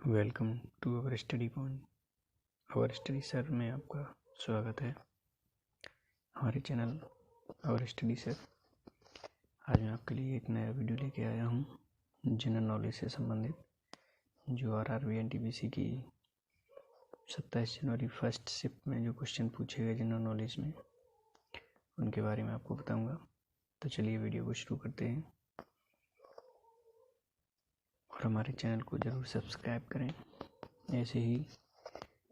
Welcome to our study point. Our study sir में आपका स्वागत है हमारे चैनल अवर स्टडी सर। आज मैं आपके लिए एक नया वीडियो लेके आया हूँ जनरल नॉलेज से संबंधित, जो आरआरबी एनटीपीसी की 27 जनवरी फर्स्ट शिफ्ट में जो क्वेश्चन पूछे गए जनरल नॉलेज में, उनके बारे में आपको बताऊँगा। तो चलिए वीडियो को शुरू करते हैं और हमारे चैनल को ज़रूर सब्सक्राइब करें ऐसे ही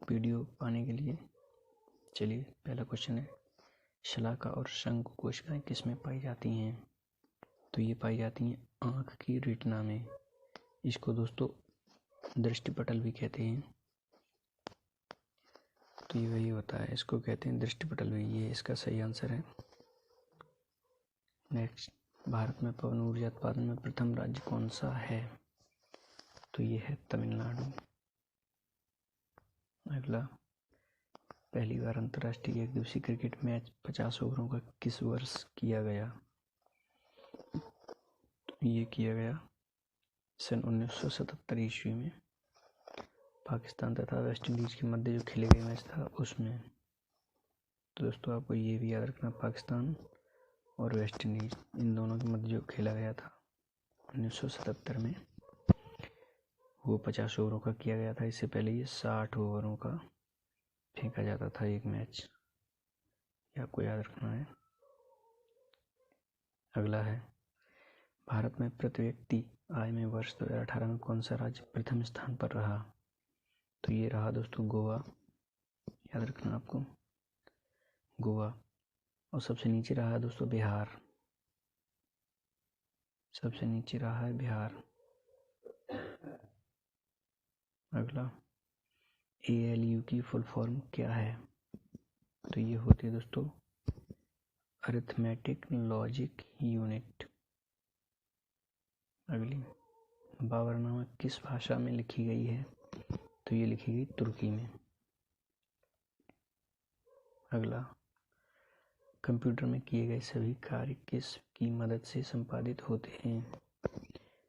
वीडियो पाने के लिए। चलिए, पहला क्वेश्चन है, शलाका और शंकु कोशिकाएं किस में पाई जाती हैं? तो ये पाई जाती हैं आँख की रेटिना में। इसको दोस्तों दृष्टिपटल भी कहते हैं। तो ये वही होता है, इसको कहते हैं दृष्टिपटल भी। ये इसका सही आंसर है। नेक्स्ट, भारत में पवन ऊर्जा उत्पादन में प्रथम राज्य कौन सा है? तो ये है तमिलनाडु। अगला, पहली बार अंतर्राष्ट्रीय एक दिवसीय क्रिकेट मैच 50 ओवरों का किस वर्ष किया गया? तो ये किया गया सन 1977 ईस्वी में। पाकिस्तान तथा वेस्ट इंडीज के मध्य जो खेले गए मैच था उसमें। तो दोस्तों आपको ये भी याद रखना, पाकिस्तान और वेस्ट इंडीज इन दोनों के मध्य जो खेला गया था 1977 में, वो 50 ओवरों का किया गया था। इससे पहले ये 60 ओवरों का फेंका जाता था एक मैच, ये आपको याद रखना है। अगला है, भारत में प्रति व्यक्ति आय में वर्ष 2018 में कौन सा राज्य प्रथम स्थान पर रहा? तो ये रहा दोस्तों गोवा। याद रखना आपको, गोवा। और सबसे नीचे रहा है दोस्तों बिहार। सबसे नीचे रहा है बिहार। अगला, ALU की फुल फॉर्म क्या है? तो ये होती है दोस्तों अरिथमेटिक लॉजिक यूनिट। अगली, बाबरनामा किस भाषा में लिखी गई है? तो ये लिखी गई तुर्की में। अगला, कंप्यूटर में किए गए सभी कार्य किस की मदद से संपादित होते हैं?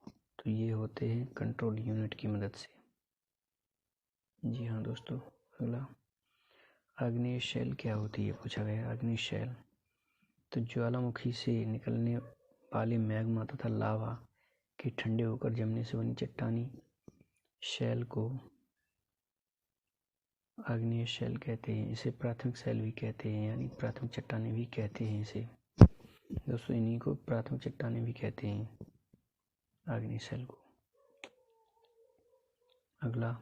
तो ये होते हैं कंट्रोल यूनिट की मदद से। जी हाँ दोस्तों। अगला, आग्नेय शैल क्या होती है? पूछा गया आग्नेय शैल। तो ज्वालामुखी से निकलने वाले मैग्मा तथा लावा के ठंडे होकर जमने से बनी चट्टानी शैल को आग्नेय शैल कहते हैं। इसे प्राथमिक शैल भी कहते हैं, यानी प्राथमिक चट्टानें भी कहते हैं इसे। दोस्तों इन्हीं को प्राथमिक चट्टानें भी कहते हैं, आग्नेय शैल को। अगला,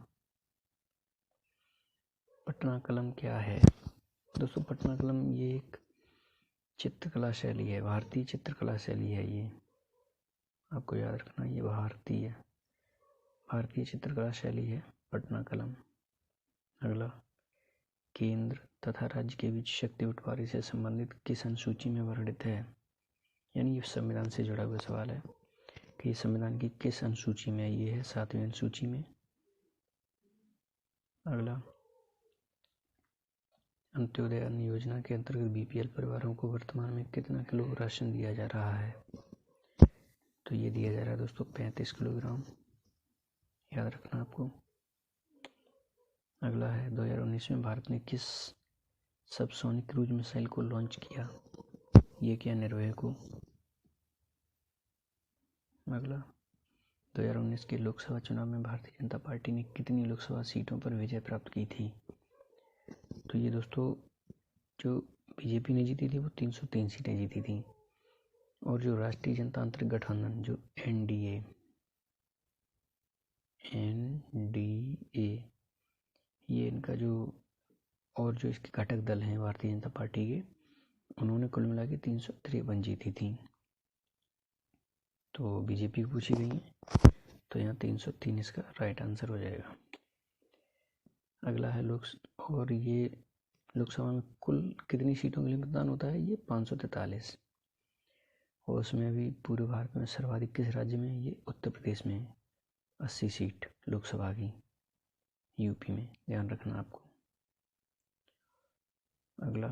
पटना कलम क्या है? दोस्तों पटना कलम ये एक चित्रकला शैली है, भारतीय चित्रकला शैली है। ये आपको याद रखना, ये भारतीय चित्रकला शैली है पटना कलम। अगला, केंद्र तथा राज्य के बीच शक्ति बंटवारे से संबंधित किस अनुसूची में वर्णित है? यानी ये संविधान से जुड़ा हुआ सवाल है कि संविधान की किस अनुसूची में? ये है 7वीं अनुसूची में। अगला, अंत्योदय अन्न योजना के अंतर्गत BPL परिवारों को वर्तमान में कितना किलो राशन दिया जा रहा है? तो ये दिया जा रहा है दोस्तों 35 किलोग्राम। याद रखना आपको। अगला है, 2019 में भारत ने किस सबसोनिक क्रूज मिसाइल को लॉन्च किया? ये किया निर्भय को। अगला, 2019 के लोकसभा चुनाव में भारतीय जनता पार्टी ने कितनी लोकसभा सीटों पर विजय प्राप्त की थी? तो ये दोस्तों जो बीजेपी ने जीती थी वो 303 सीटें जीती थी। और जो राष्ट्रीय जनतांत्रिक गठबंधन जो NDA ये इनका जो और जो इसके घटक दल हैं भारतीय जनता पार्टी के, उन्होंने कुल मिला के 353 जीती थी। तो बीजेपी पूछी गई है, तो यहाँ 303 इसका राइट आंसर हो जाएगा। अगला है और ये लोकसभा में कुल कितनी सीटों के लिए मतदान होता है? ये 543। और उसमें भी पूरे भारत में सर्वाधिक किस राज्य में? ये उत्तर प्रदेश में 80 सीट लोकसभा की, यूपी में, ध्यान रखना आपको। अगला,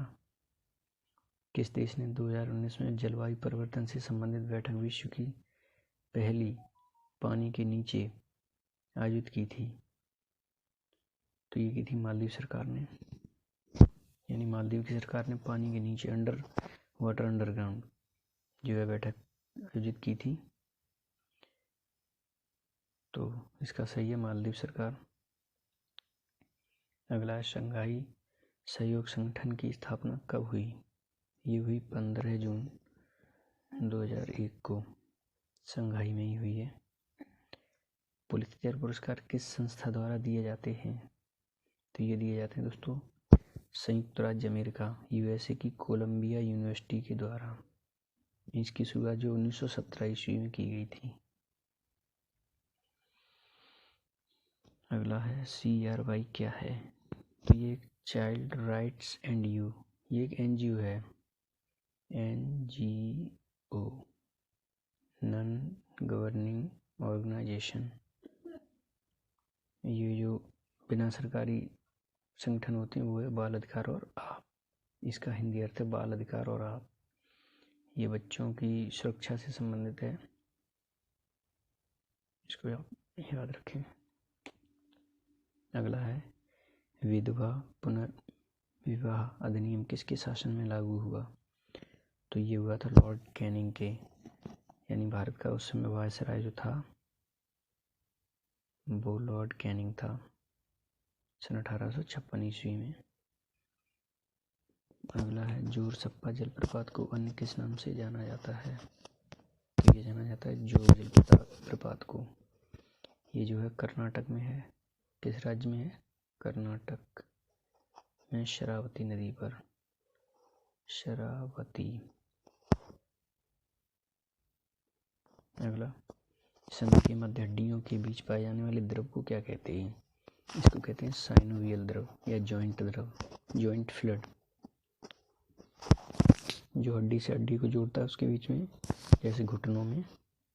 किस देश ने 2019 में जलवायु परिवर्तन से संबंधित बैठक विश्व की पहली पानी के नीचे आयोजित की थी? तो ये की थी मालदीव सरकार ने, यानी मालदीव की सरकार ने पानी के नीचे अंडर वाटर अंडरग्राउंड जो है बैठक आयोजित की थी। तो इसका सही है मालदीव सरकार। अगला है शंघाई सहयोग संगठन की स्थापना कब हुई? ये हुई 15 जून 2001 को, शंघाई में ही हुई है। पुलित्जर पुरस्कार किस संस्था द्वारा दिए जाते हैं? तो ये दिए जाते हैं दोस्तों संयुक्त राज्य अमेरिका यूएसए की कोलंबिया यूनिवर्सिटी के द्वारा। इसकी शुरुआत जो 1917 ईस्वी में की गई थी। अगला है CRY क्या है? तो ये एक चाइल्ड राइट्स एंड यू, ये एक NGO है, NGO नॉन गवर्निंग ऑर्गेनाइजेशन। ये जो बिना सरकारी संगठन होते हैं वो है बाल अधिकार और आप। इसका हिंदी अर्थ है बाल अधिकार और आप। ये बच्चों की सुरक्षा से संबंधित है, इसको आप याद रखें। अगला है विधवा पुनर्विवाह अधिनियम किसके शासन में लागू हुआ? तो ये हुआ था लॉर्ड कैनिंग के, यानी भारत का उस समय वायसराय जो था वो लॉर्ड कैनिंग था सन 1856 ईस्वी में। अगला है जोर सप्पा जलप्रपात को अन्य किस नाम से जाना जाता है? तो ये जाना जाता है जोर जलप्रपात को। ये जो है कर्नाटक में है। किस राज्य में है? कर्नाटक में शरावती नदी पर, शरावती। अगला संधि के मध्य हड्डियों के बीच पाए जाने वाले द्रव को क्या कहते हैं? इसको कहते हैं साइनोवियल द्रव या जॉइंट द्रव, जॉइंट फ्लूइड। जो हड्डी से हड्डी को जोड़ता है उसके बीच में जैसे घुटनों में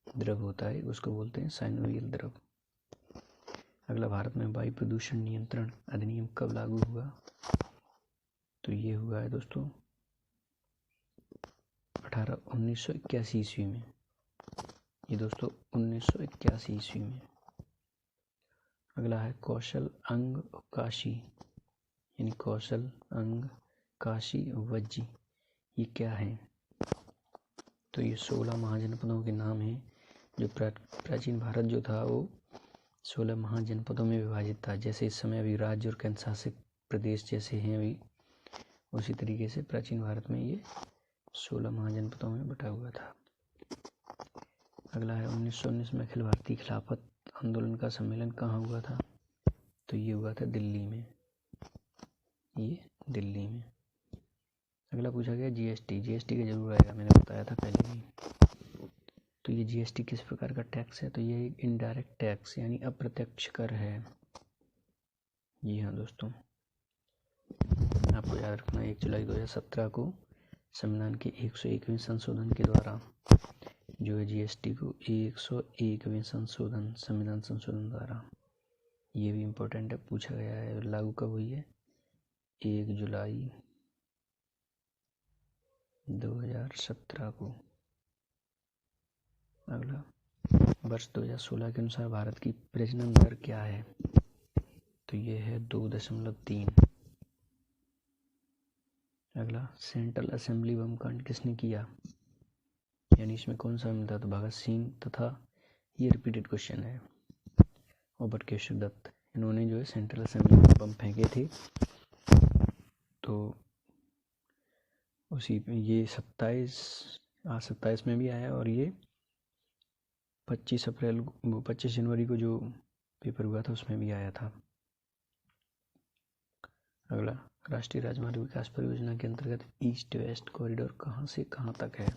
द्रव होता है उसको बोलते हैं साइनोवियल द्रव। अगला भारत में वायु प्रदूषण नियंत्रण अधिनियम कब लागू हुआ? तो ये हुआ है दोस्तों 1981 ईस्वी में। ये दोस्तों 1981 ईस्वी में। अगला है कौशल अंग काशी, यानी कौशल अंग काशी वज्जी, ये क्या है? तो ये 16 महाजनपदों के नाम हैं। जो प्राचीन भारत जो था वो 16 महाजनपदों में विभाजित था। जैसे इस समय अभी राज्य और केंद्र शासित प्रदेश जैसे हैं अभी, उसी तरीके से प्राचीन भारत में ये 16 महाजनपदों में बटा हुआ था। अगला है 1919 में अखिल भारतीय खिलाफत आंदोलन का सम्मेलन कहाँ हुआ था? तो ये हुआ था दिल्ली में, ये दिल्ली में। अगला पूछा गया जीएसटी का जरूर आएगा, मैंने बताया था पहले भी। तो ये जीएसटी किस प्रकार का टैक्स है? तो ये एक इनडायरेक्ट टैक्स यानी अप्रत्यक्ष कर है। जी हाँ दोस्तों, आपको याद रखना 1 जुलाई 2017 को संविधान के 101वें संशोधन के द्वारा जो है जीएसटी को 101वें संशोधन संविधान संशोधन द्वारा, ये भी इम्पोर्टेंट है, पूछा गया है। लागू कब हुई है? 1 जुलाई 2017 को। अगला वर्ष 2016 के अनुसार भारत की प्रजनन दर क्या है? तो ये है 2.3। अगला सेंट्रल असेंबली बम कांड किसने किया? यानी इसमें कौन सा मिलता? तो भगत सिंह तथा, ये रिपीटेड क्वेश्चन है, और बटुकेश्वर दत्त, इन्होंने जो है सेंट्रल असेंबली में बम फेंके थे। तो उसी ये 27 में भी आया, और ये 25 जनवरी को जो पेपर हुआ था उसमें भी आया था। अगला राष्ट्रीय राजमार्ग विकास परियोजना के अंतर्गत ईस्ट वेस्ट कॉरिडोर कहाँ से कहाँ तक है?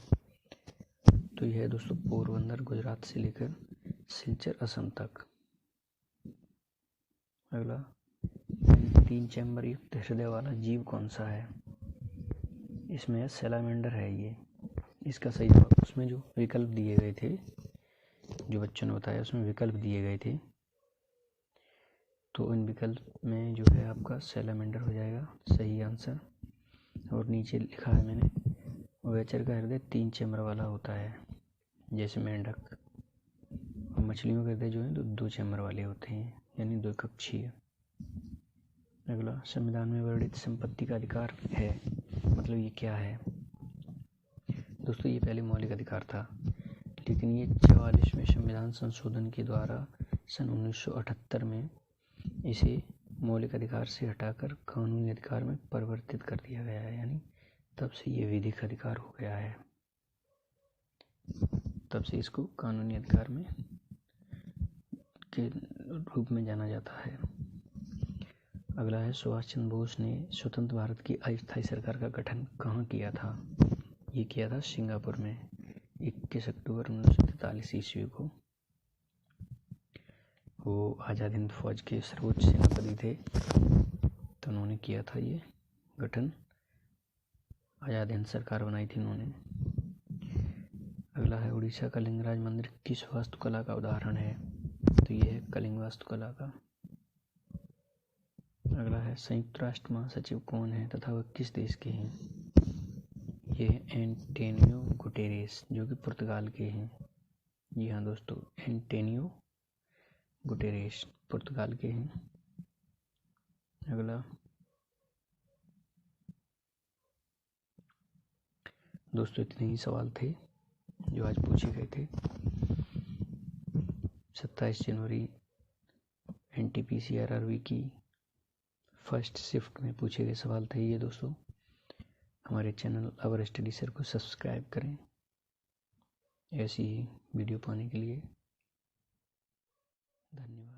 तो यह है दोस्तों पोरबंदर गुजरात से लेकर सिलचर असम तक। अगला 3 चैम्बर युक्त हृदय वाला जीव कौन सा है? इसमें सैलामेंडर है ये। इसका सही जवाब, उसमें जो विकल्प दिए गए थे, जो बच्चों ने बताया उसमें विकल्प दिए गए थे, तो इन विकल्प में जो है आपका सैलामेंडर हो जाएगा सही आंसर। और नीचे लिखा है मैंने, उभयचर का हृदय 3 चैम्बर वाला होता है जैसे मेंढक, और मछलियों के हृदय जो है 2 चैम्बर वाले होते हैं, यानी 2 कक्षीय। अगला, संविधान में वर्णित संपत्ति का अधिकार है, मतलब ये क्या है दोस्तों? ये पहले मौलिक अधिकार था, लेकिन ये 44वें संविधान संशोधन के द्वारा सन 1978 में इसे मौलिक अधिकार से हटाकर कानूनी अधिकार में परिवर्तित कर दिया गया है, यानी तब से ये विधिक अधिकार हो गया है, तब से इसको कानूनी अधिकार में के रूप में जाना जाता है। अगला है, सुभाष चंद्र बोस ने स्वतंत्र भारत की अस्थायी सरकार का गठन कहाँ किया था? ये किया था सिंगापुर में 21 अक्टूबर 1943 ईस्वी को। वो आज़ाद हिंद फौज के सर्वोच्च सेनापति थे, तो उन्होंने किया था ये गठन, आज़ाद हिंद सरकार बनाई थी उन्होंने। अगला है, उड़ीसा का लिंगराज मंदिर किस वास्तुकला का उदाहरण है? तो ये है कलिंग वास्तुकला का। अगला है, संयुक्त राष्ट्र महासचिव कौन है तथा वह किस देश के हैं? ये है एंटोनियो गुटेरेस, जो कि पुर्तगाल के हैं। जी हाँ दोस्तों, एंटोनियो गुटेरेस पुर्तगाल के हैं। अगला दोस्तों, इतने ही सवाल थे जो आज पूछे गए थे। 27 जनवरी NTPC-RRB की फर्स्ट शिफ्ट में पूछे गए सवाल थे ये दोस्तों। हमारे चैनल अवर स्टडी सर को सब्सक्राइब करें ऐसी ही वीडियो पाने के लिए। धन्यवाद।